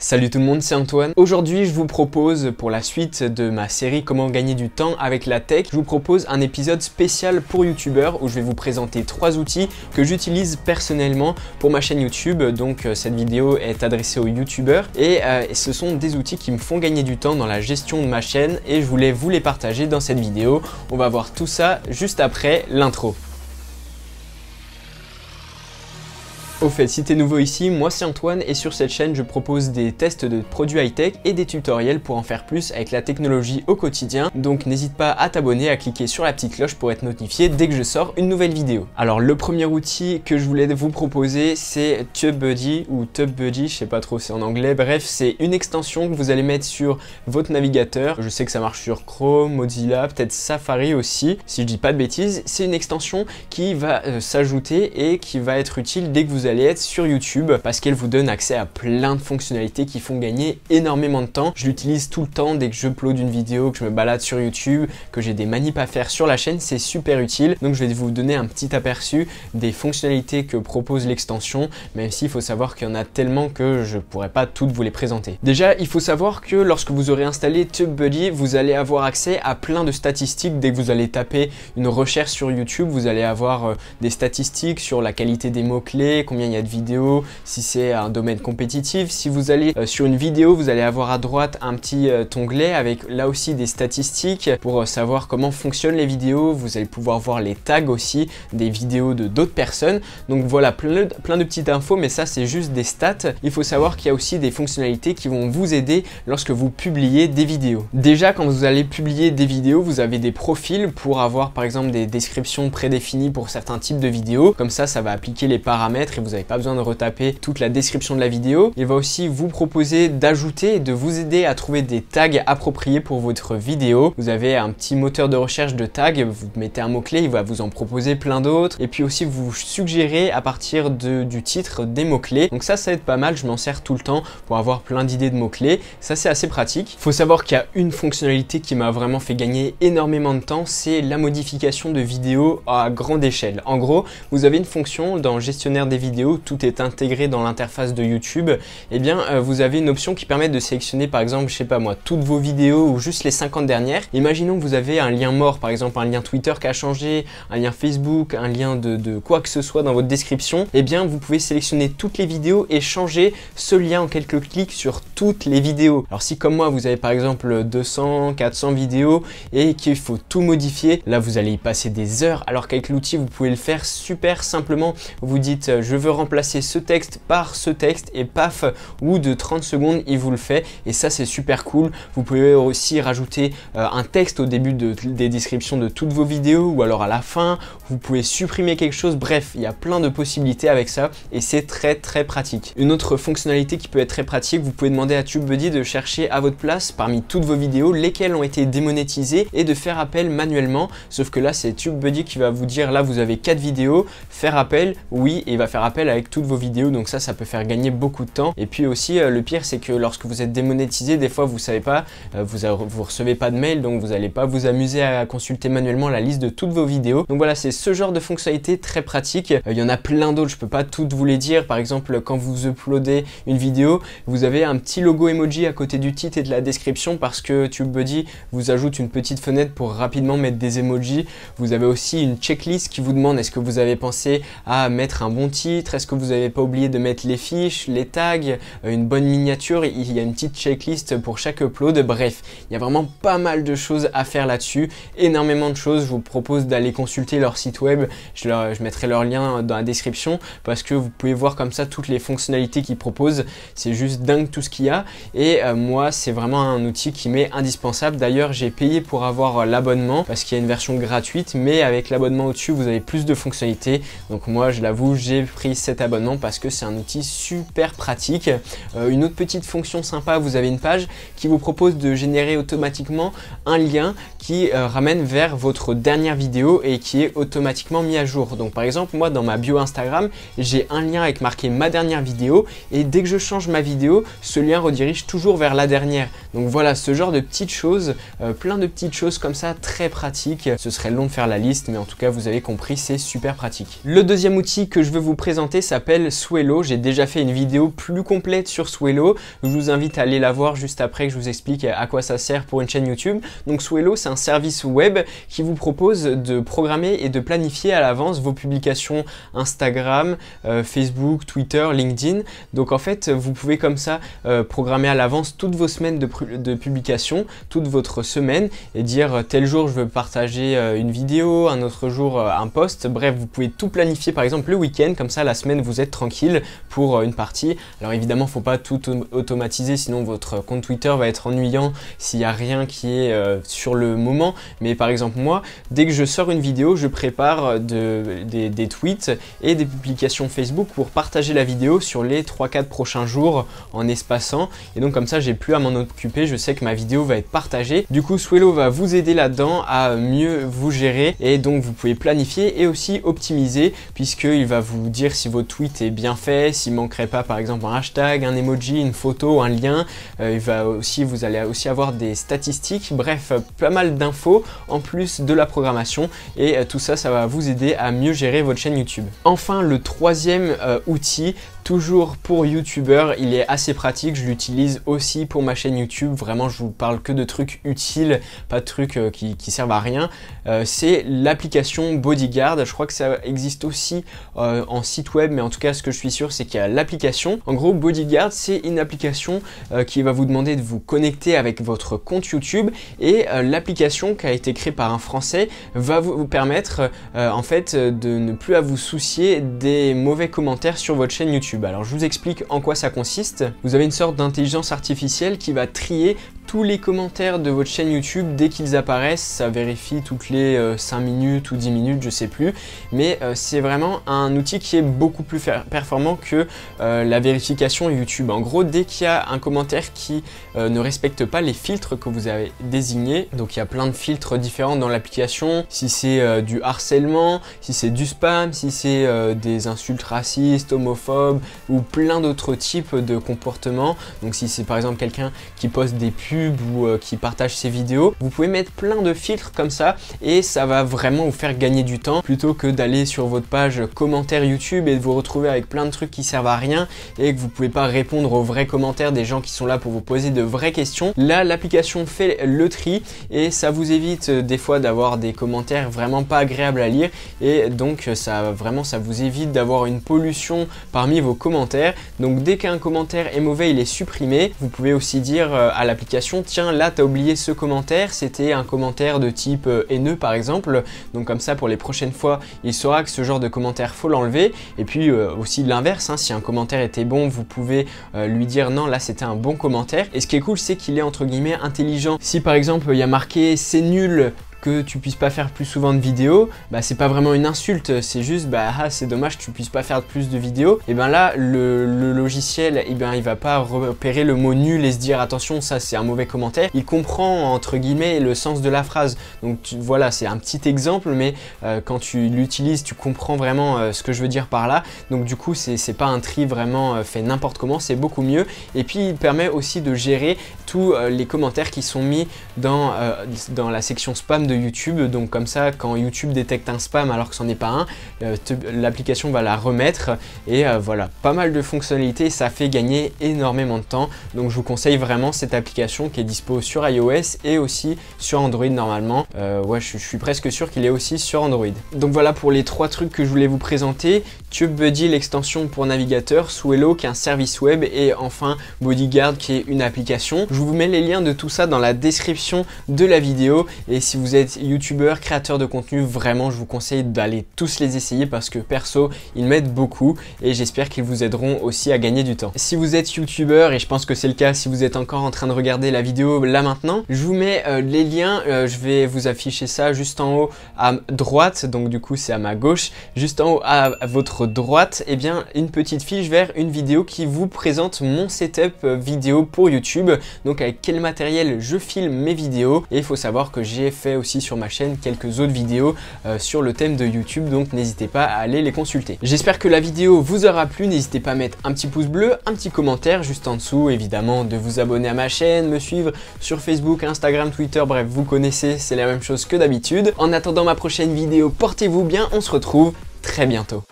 Salut tout le monde, c'est Antoine. Aujourd'hui, je vous propose, pour la suite de ma série Comment gagner du temps avec la tech, je vous propose un épisode spécial pour youtubeurs où je vais vous présenter 3 outils que j'utilise personnellement pour ma chaîne YouTube. Donc cette vidéo est adressée aux youtubeurs et ce sont des outils qui me font gagner du temps dans la gestion de ma chaîne et je voulais vous les partager dans cette vidéo. On va voir tout ça juste après l'intro. Au fait, si t'es nouveau ici, moi c'est Antoine et sur cette chaîne je propose des tests de produits high-tech et des tutoriels pour en faire plus avec la technologie au quotidien. Donc n'hésite pas à t'abonner, à cliquer sur la petite cloche pour être notifié dès que je sors une nouvelle vidéo. Alors le premier outil que je voulais vous proposer c'est TubeBuddy ou TubeBuddy, je sais pas trop, c'est en anglais. Bref, c'est une extension que vous allez mettre sur votre navigateur. Je sais que ça marche sur Chrome, Mozilla, peut-être Safari aussi, si je dis pas de bêtises. C'est une extension qui va s'ajouter et qui va être utile dès que vous allez être sur YouTube parce qu'elle vous donne accès à plein de fonctionnalités qui font gagner énormément de temps. Je l'utilise tout le temps dès que je upload une vidéo, que je me balade sur YouTube, que j'ai des manips à faire sur la chaîne, c'est super utile. Donc je vais vous donner un petit aperçu des fonctionnalités que propose l'extension, même s'il faut savoir qu'il y en a tellement que je pourrais pas toutes vous les présenter. Déjà, il faut savoir que lorsque vous aurez installé TubeBuddy, vous allez avoir accès à plein de statistiques. Dès que vous allez taper une recherche sur YouTube, vous allez avoir des statistiques sur la qualité des mots-clés, combien il y a de vidéos, si c'est un domaine compétitif. Si vous allez sur une vidéo, vous allez avoir à droite un petit onglet avec là aussi des statistiques pour savoir comment fonctionnent les vidéos. Vous allez pouvoir voir les tags aussi des vidéos de d'autres personnes. Donc voilà, plein de petites infos, mais ça c'est juste des stats. Il faut savoir qu'il y a aussi des fonctionnalités qui vont vous aider lorsque vous publiez des vidéos. Déjà, quand vous allez publier des vidéos, vous avez des profils pour avoir par exemple des descriptions prédéfinies pour certains types de vidéos. Comme ça va appliquer les paramètres et vous n'avez pas besoin de retaper toute la description de la vidéo. Il va aussi vous proposer d'ajouter et de vous aider à trouver des tags appropriés pour votre vidéo. Vous avez un petit moteur de recherche de tags, vous mettez un mot-clé, il va vous en proposer plein d'autres. Et puis aussi vous suggérez à partir du titre des mots-clés. Donc ça va être pas mal, je m'en sers tout le temps pour avoir plein d'idées de mots-clés. Ça c'est assez pratique. Il faut savoir qu'il y a une fonctionnalité qui m'a vraiment fait gagner énormément de temps, c'est la modification de vidéos à grande échelle. En gros, vous avez une fonction dans le gestionnaire des vidéos, tout est intégré dans l'interface de YouTube. Et bien vous avez une option qui permet de sélectionner par exemple, je sais pas moi, toutes vos vidéos ou juste les 50 dernières. Imaginons que vous avez un lien mort, par exemple un lien Twitter qui a changé, un lien Facebook, un lien de quoi que ce soit dans votre description. Et bien vous pouvez sélectionner toutes les vidéos et changer ce lien en quelques clics sur toutes les vidéos. Alors si comme moi vous avez par exemple 200, 400 vidéos et qu'il faut tout modifier, là vous allez y passer des heures, alors qu'avec l'outil vous pouvez le faire super simplement. Vous dites je veux remplacer ce texte par ce texte et paf, au bout de 30 secondes il vous le fait et ça c'est super cool. Vous pouvez aussi rajouter un texte au début des descriptions de toutes vos vidéos ou alors à la fin. Vous pouvez supprimer quelque chose, bref il y a plein de possibilités avec ça et c'est très pratique. Une autre fonctionnalité qui peut être très pratique, vous pouvez demander à TubeBuddy de chercher à votre place parmi toutes vos vidéos lesquelles ont été démonétisées et de faire appel manuellement, sauf que là c'est TubeBuddy qui va vous dire là vous avez 4 vidéos, faire appel, oui, et il va faire appel avec toutes vos vidéos, donc ça peut faire gagner beaucoup de temps. Et puis aussi le pire c'est que lorsque vous êtes démonétisé, des fois vous savez pas, vous recevez pas de mail, donc vous n'allez pas vous amuser à consulter manuellement la liste de toutes vos vidéos. Donc voilà, c'est ce genre de fonctionnalité très pratique. Il y en a plein d'autres, je peux pas toutes vous les dire. Par exemple, quand vous uploadez une vidéo, vous avez un petit logo emoji à côté du titre et de la description parce que TubeBuddy vous ajoute une petite fenêtre pour rapidement mettre des emojis. Vous avez aussi une checklist qui vous demande est-ce que vous avez pensé à mettre un bon titre, est-ce que vous n'avez pas oublié de mettre les fiches, les tags, une bonne miniature. Il y a une petite checklist pour chaque upload. Bref, il y a vraiment pas mal de choses à faire là-dessus, énormément de choses. Je vous propose d'aller consulter leur site web, je mettrai leur lien dans la description parce que vous pouvez voir comme ça toutes les fonctionnalités qu'ils proposent. C'est juste dingue tout ce qu'il y a et moi c'est vraiment un outil qui m'est indispensable. D'ailleurs j'ai payé pour avoir l'abonnement parce qu'il y a une version gratuite, mais avec l'abonnement au-dessus vous avez plus de fonctionnalités. Donc moi je l'avoue, j'ai pris cet abonnement parce que c'est un outil super pratique. Une autre petite fonction sympa, vous avez une page qui vous propose de générer automatiquement un lien qui ramène vers votre dernière vidéo et qui est automatiquement mis à jour. Donc par exemple moi dans ma bio Instagram j'ai un lien avec marqué ma dernière vidéo et dès que je change ma vidéo ce lien redirige toujours vers la dernière. Donc voilà, ce genre de petites choses, plein de petites choses comme ça très pratiques. Ce serait long de faire la liste mais en tout cas vous avez compris, c'est super pratique. Le deuxième outil que je veux vous présenter présenter s'appelle Swello. J'ai déjà fait une vidéo plus complète sur Swello. Je vous invite à aller la voir juste après que je vous explique à quoi ça sert pour une chaîne YouTube. Donc Swello, c'est un service web qui vous propose de programmer et de planifier à l'avance vos publications Instagram, Facebook, Twitter, LinkedIn. Donc en fait, vous pouvez comme ça programmer à l'avance toutes vos semaines de publication, toute votre semaine et dire tel jour je veux partager une vidéo, un autre jour un post. Bref, vous pouvez tout planifier par exemple le week-end, comme ça la semaine vous êtes tranquille pour une partie. Alors évidemment, il ne faut pas tout automatiser, sinon votre compte Twitter va être ennuyant s'il n'y a rien qui est sur le moment. Mais par exemple moi, dès que je sors une vidéo, je prépare des tweets et des publications Facebook pour partager la vidéo sur les 3-4 prochains jours en espaçant. Et donc comme ça, j'ai plus à m'en occuper, je sais que ma vidéo va être partagée. Du coup, Swello va vous aider là-dedans à mieux vous gérer et donc vous pouvez planifier et aussi optimiser puisqu'il va vous dire si votre tweet est bien fait, s'il ne manquerait pas par exemple un hashtag, un emoji, une photo, un lien. Vous allez aussi avoir des statistiques, bref, pas mal d'infos en plus de la programmation et tout ça, ça va vous aider à mieux gérer votre chaîne YouTube. Enfin, le troisième outil, toujours pour youtubeurs, il est assez pratique, je l'utilise aussi pour ma chaîne YouTube. Vraiment, je vous parle que de trucs utiles, pas de trucs qui servent à rien. C'est l'application Bodyguard. Je crois que ça existe aussi en site web, mais en tout cas, ce que je suis sûr, c'est qu'il y a l'application. En gros, Bodyguard, c'est une application qui va vous demander de vous connecter avec votre compte YouTube et l'application qui a été créée par un Français va vous permettre en fait de ne plus à vous soucier des mauvais commentaires sur votre chaîne YouTube. Alors je vous explique en quoi ça consiste. Vous avez une sorte d'intelligence artificielle qui va trier tous les commentaires de votre chaîne YouTube dès qu'ils apparaissent. Ça vérifie toutes les 5 minutes ou 10 minutes, je sais plus. Mais c'est vraiment un outil qui est beaucoup plus performant que la vérification YouTube. En gros, dès qu'il y a un commentaire qui ne respecte pas les filtres que vous avez désignés, donc il y a plein de filtres différents dans l'application, si c'est du harcèlement, si c'est du spam, si c'est des insultes racistes, homophobes ou plein d'autres types de comportements. Donc si c'est par exemple quelqu'un qui poste des pubs ou qui partage ses vidéos, vous pouvez mettre plein de filtres comme ça et ça va vraiment vous faire gagner du temps plutôt que d'aller sur votre page commentaires YouTube et de vous retrouver avec plein de trucs qui servent à rien et que vous pouvez pas répondre aux vrais commentaires des gens qui sont là pour vous poser de vraies questions. Là, l'application fait le tri et ça vous évite des fois d'avoir des commentaires vraiment pas agréables à lire et donc ça vous évite d'avoir une pollution parmi vos commentaires. Donc dès qu'un commentaire est mauvais, il est supprimé. Vous pouvez aussi dire à l'application: tiens, là tu as oublié ce commentaire, c'était un commentaire de type haineux par exemple. Donc comme ça, pour les prochaines fois, il saura que ce genre de commentaire faut l'enlever. Et puis aussi l'inverse, si un commentaire était bon, vous pouvez lui dire non, là c'était un bon commentaire. Et ce qui est cool, c'est qu'il est entre guillemets intelligent. Si par exemple il y a marqué c'est nul, que tu puisses pas faire plus souvent de vidéos, bah c'est pas vraiment une insulte, c'est juste c'est dommage que tu puisses pas faire plus de vidéos. Et ben là le logiciel, il va pas repérer le mot nul et se dire attention, ça c'est un mauvais commentaire. Il comprend entre guillemets le sens de la phrase. Donc voilà, c'est un petit exemple, mais quand tu l'utilises, tu comprends vraiment ce que je veux dire par là. Donc du coup c'est pas un tri vraiment fait n'importe comment, c'est beaucoup mieux. Et puis il permet aussi de gérer tous les commentaires qui sont mis dans la section spam de YouTube. Donc comme ça, quand YouTube détecte un spam alors que c'en est pas un, l'application va la remettre et voilà, pas mal de fonctionnalités, ça fait gagner énormément de temps. Donc je vous conseille vraiment cette application qui est dispo sur iOS et aussi sur Android normalement. Ouais, je suis presque sûr qu'il est aussi sur Android. Donc voilà pour les 3 trucs que je voulais vous présenter. TubeBuddy, l'extension pour navigateur, Swello qui est un service web et enfin Bodyguard qui est une application. Je vous mets les liens de tout ça dans la description de la vidéo et si vous êtes youtubeur, créateur de contenu, vraiment je vous conseille d'aller tous les essayer parce que perso ils m'aident beaucoup et j'espère qu'ils vous aideront aussi à gagner du temps. Si vous êtes youtubeur, et je pense que c'est le cas si vous êtes encore en train de regarder la vidéo là maintenant, je vous mets les liens, je vais vous afficher ça juste en haut à droite, donc du coup c'est à ma gauche, juste en haut à votre droite, et bien une petite fiche vers une vidéo qui vous présente mon setup vidéo pour YouTube, donc avec quel matériel je filme mes vidéos. Et il faut savoir que j'ai fait aussi sur ma chaîne quelques autres vidéos sur le thème de YouTube, donc n'hésitez pas à aller les consulter. J'espère que la vidéo vous aura plu, n'hésitez pas à mettre un petit pouce bleu, un petit commentaire juste en dessous, évidemment de vous abonner à ma chaîne, me suivre sur Facebook, Instagram, Twitter, bref vous connaissez, c'est la même chose que d'habitude. En attendant ma prochaine vidéo, portez-vous bien, on se retrouve très bientôt.